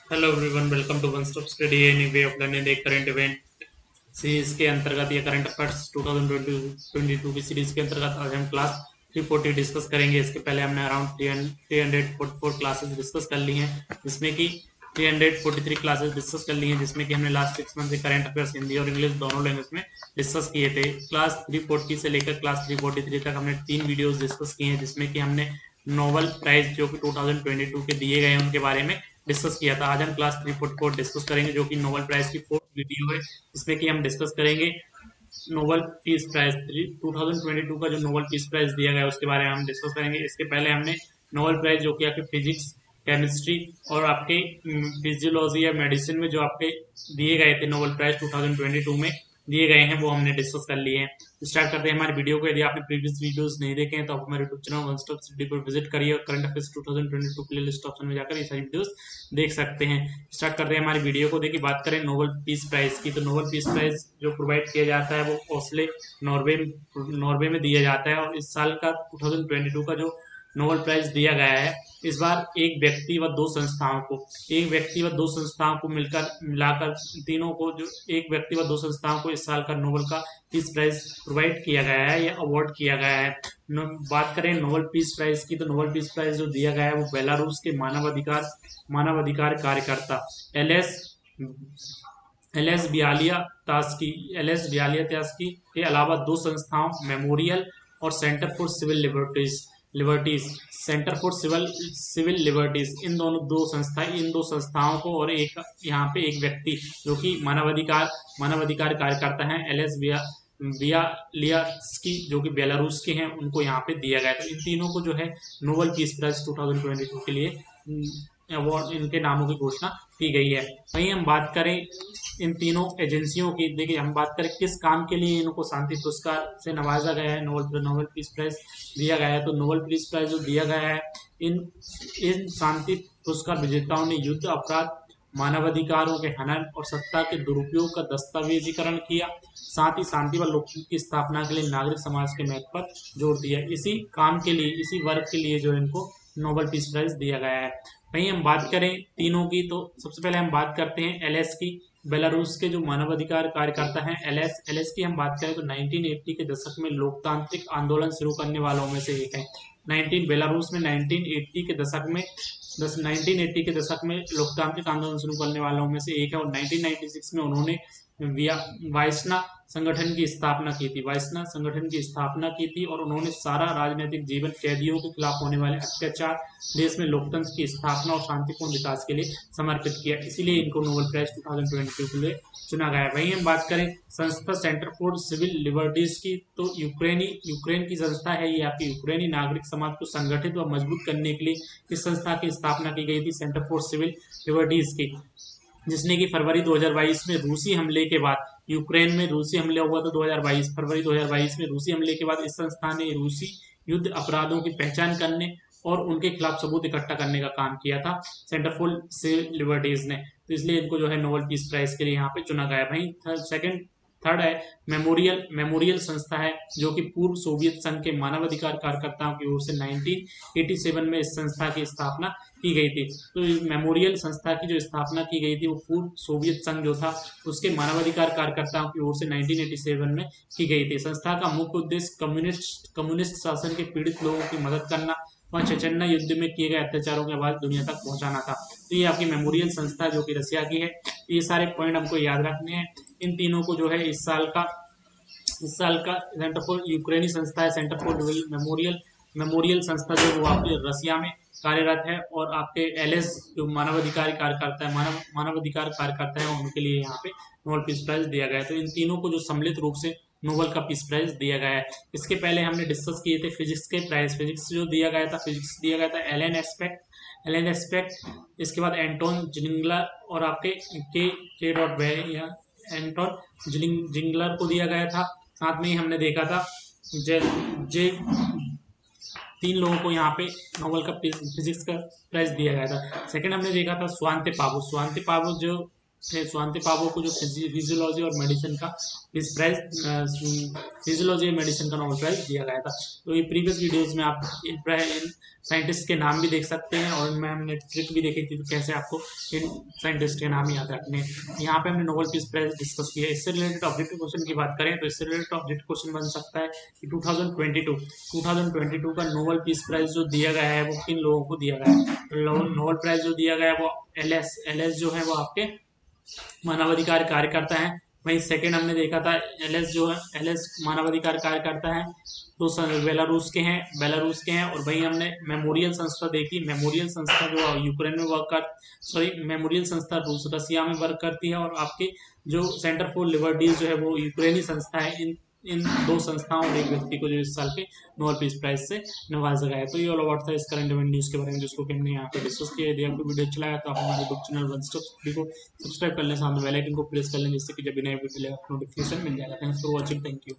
Hello everyone, welcome to one stop study any way of learning एक current event series के अंतर्गत या current affairs 2022 की series के अंतर्गत आज हम क्लास 340 डिस्कस करेंगे। इसके पहले हमने अराउंड 344 क्लासेस डिस्कस कर ली हैं, जिसमें कि 343 क्लासेस डिस्कस कर ली हैं, जिसमें कि हमने लास्ट 6 मंथ से करंट अफेयर्स हिंदी और इंग्लिश दोनों लैंग्वेज में डिस्कस किए थे। क्लास 340 से लेकर क्लास 343 तक हमने 3 वीडियोस डिस्कस किए हैं, जिसमें कि हमने नोबल प्राइज जो कि 2022 के दिए गए हैं उनके बारे में डिस्कस किया था। आज हम क्लास 344 डिस्कस करेंगे, जो कि नोबल प्राइज की फोर्थ वीडियो है। इसमें कि हम डिस्कस करेंगे नोबल पीस प्राइज 2022 का जो नोबल पीस प्राइज दिया गया है उसके बारे में हम डिस्कस करेंगे। इसके पहले हमने नोबल प्राइज जो कि आपके फिजिक्स, केमिस्ट्री और आपके फिजियोलॉजी या मेडिसिन में जो आपके दिए गए थे नोबेल प्राइज 2022 में दिए गए हैं वो हमने डिस्कस कर लिए हैं। तो स्टार्ट करते हैं हमारे वीडियो को। यदि आपने प्रीवियस वीडियोस नहीं देखे हैं तो आप हमारे YouTube channel one stop study पर विजिट करिए और करंट अफेयर्स 2022 प्लेलिस्ट ऑप्शन में जाकर ये सारी वीडियोस देख सकते हैं। स्टार्ट करते हैं हमारी वीडियो को। देखिए, बात करें नोबेल पीस प्राइज की, तो नोबेल पीस प्राइज जो प्रोवाइड किया जाता है वो ओस्ले, नॉर्वे नॉर्वे में दिया जाता है। और इस साल का 2022 का जो नोबेल प्राइज दिया गया है, इस बार एक व्यक्ति व दो संस्थाओं को मिलाकर तीनों को जो एक व्यक्ति व दो संस्थाओं को इस साल का नोबेल का पीस प्राइज प्रोवाइड किया गया है या अवार्ड किया गया है। बात करें नोबेल पीस प्राइज की, तो नोबेल पीस प्राइज जो दिया गया है वो बेलारूस के मानवाधिकार कार्यकर्ता Ales Ales Bialiatski Ales Bialiatski के अलावा दो संस्थाओं मेमोरियल और Center for Civil Liberties Center for Civil Liberties इन दो संस्थाओं को और एक यहाँ पे एक व्यक्ति जो कि मानवाधिकार कार्यकर्ता हैं एल एस बियालियास्की, जो कि बेलारूस के हैं, उनको यहाँ पे दिया गया। तो इन तीनों को जो है नोबेल पीस प्राइज 2022 के लिए अवार्ड, इनके नामों की घोषणा की गई है। वहीं हम बात करें इन तीनों एजेंसियों की, देखिए हम बात करें किस काम के लिए इनको शांति पुरस्कार से नवाजा गया है, नोबेल पीस प्राइज दिया गया है। तो नोबेल पीस प्राइज जो दिया गया है, इन इन शांति पुरस्कार विजेताओं ने युद्ध अपराध, मानवाधिकारों के हनन और सत्ता के दुरुपयोग का दस्तावेजीकरण किया, साथ ही शांति व लोकतंत्र की स्थापना के लिए नागरिक समाज के महत्व पर जोर दिया। इसी काम के लिए, इसी वर्क के लिए जो इनको नोबेल पीस प्राइज दिया गया है। वहीं हम बात करें तीनों की, तो सबसे पहले हम बात करते हैं एलएस की। बेलारूस के जो मानवाधिकार कार्यकर्ता हैं एलएस की हम बात करें तो 1980 के दशक में लोकतांत्रिक आंदोलन शुरू करने वालों में से एक है। 1980 के दशक में 1980 के दशक में लोकतांत्रिक आंदोलन शुरू करने वालों में से एक है। और 1996 में उन्होंने वायसना संगठन की स्थापना की थी और उन्होंने सारा राजनीतिक जीवन कैदियों के खिलाफ होने वाले अत्याचार, देश में लोकतंत्र की स्थापना और शांतिपूर्ण विकास के लिए समर्पित किया। इसीलिए इनको नोबेल प्राइज 2022 के लिए चुना गया है। वहीं हम बात करें संस्था सेंटर फॉर सिविल लिबर्टीज की, तो यूक्रेन की संस्था है ये। आपकी यूक्रेनी नागरिक समाज को संगठित व मजबूत करने के लिए इस संस्था की स्थापना की गई थी, सेंटर फॉर सिविल लिबर्टीज की, जिसने कि फरवरी 2022 में रूसी हमले के बाद, यूक्रेन में रूसी हमला हुआ था फरवरी 2022 में रूसी हमले के बाद इस संस्था ने रूसी युद्ध अपराधों की पहचान करने और उनके खिलाफ सबूत इकट्ठा करने का काम किया था सेंटर फॉर सिविल लिबर्टीज ने। तो इसलिए इनको जो है नोबेल पीस प्राइज के लिए यहाँ पे चुना गया। वहीं थर्ड है मेमोरियल संस्था है, जो कि पूर्व सोवियत संघ के मानवाधिकार कार्यकर्ताओं की ओर से 1987 में इस संस्था की स्थापना की गई थी। तो मेमोरियल संस्था की जो स्थापना की गई थी वो पूर्व सोवियत संघ जो था उसके मानवाधिकार कार्यकर्ताओं की ओर से 1987 में की गई थी। संस्था का मुख्य उद्देश्य कम्युनिस्ट शासन के पीड़ित लोगों की मदद करना व चचन्ना युद्ध में किए गए अत्याचारों की आवाज दुनिया तक पहुंचाना था। तो ये आपकी मेमोरियल संस्था जो कि रसिया की है। ये सारे पॉइंट हमको याद रखने हैं। इन तीनों को जो है इस साल का सेंटर फॉर यूक्रेनी संस्था है, सेंटर फॉर मेमोरियल संस्था जो वो आपके रसिया में कार्यरत है। और आपके एलएस जो मानवाधिकार कार्यकर्ता है उनके लिए यहाँ पे नोबेल पीस प्राइज दिया गया है। तो इन तीनों को जो सम्मिलित रूप से नोबेल का पीस प्राइज दिया गया है। इसके पहले हमने डिस्कस किए थे फिजिक्स के प्राइज। फिजिक्स दिया गया था एलन एस्पेक्ट। इसके बाद एंटोन जिंगलर और आपके के डॉट या एंटोन जिंगलर को दिया गया था। साथ में ही हमने देखा था जे जे तीन लोगों को यहाँ पे नोबेल का फिजिक्स का प्राइज दिया गया था। सेकंड हमने देखा था स्वांते पावो जो स्वांति पावो को जो फिजियोलॉजी और मेडिसिन का इस प्राइज फिजियोलॉजी और मेडिसिन का नोबेल प्राइज दिया गया था। तो ये प्रीवियस वीडियोस में आप इन साइंटिस्ट के नाम भी देख सकते हैं और इनमें हमने ट्रिक भी देखी थी तो कैसे आपको इन साइंटिस्ट के नाम याद रखने। यहाँ पे हमने नोबेल पीस प्राइज डिस्कस किया। इससे रिलेटेड ऑब्जेक्टिव क्वेश्चन की बात करें तो इससे रिलेटेड ऑब्जेक्टिव क्वेश्चन बन सकता है कि 2022 का नोबेल पीस प्राइज जो दिया गया है वो किन लोगों को दिया गया है। नोबेल प्राइज जो दिया गया है वो एल एस जो है वो आपके मानवाधिकार कार्यकर्ता है। वहीं सेकंड हमने देखा था एलएस जो है एलएस मानवाधिकार कार्यकर्ता है तो बेलारूस के हैं। और वहीं हमने मेमोरियल संस्था देखी। मेमोरियल संस्था जो यूक्रेन में मेमोरियल संस्था रसिया में वर्क करती है और आपके जो सेंटर फॉर लिबर्टीज जो है वो यूक्रेनी संस्था है। इन दो संस्थाओं और एक व्यक्ति को जो इस साल के नोबेल पीस प्राइज से नवाजा गया है। तो ये ऑल अबाउट था इस करंट इवेंट न्यूज़ के बारे में जिसको कि हमने यहाँ पे डिस्कस किया। यदि आपको वीडियो अच्छा लगा तो आप हमारे YouTube channel one stop study को सब्सक्राइब कर लें, सामने बेल आइकन को प्रेस कर लें जिससे कि जब भी नए वीडियो आपको नोटिफिकेशन मिल जाएगा। Thanks for watching, thank you.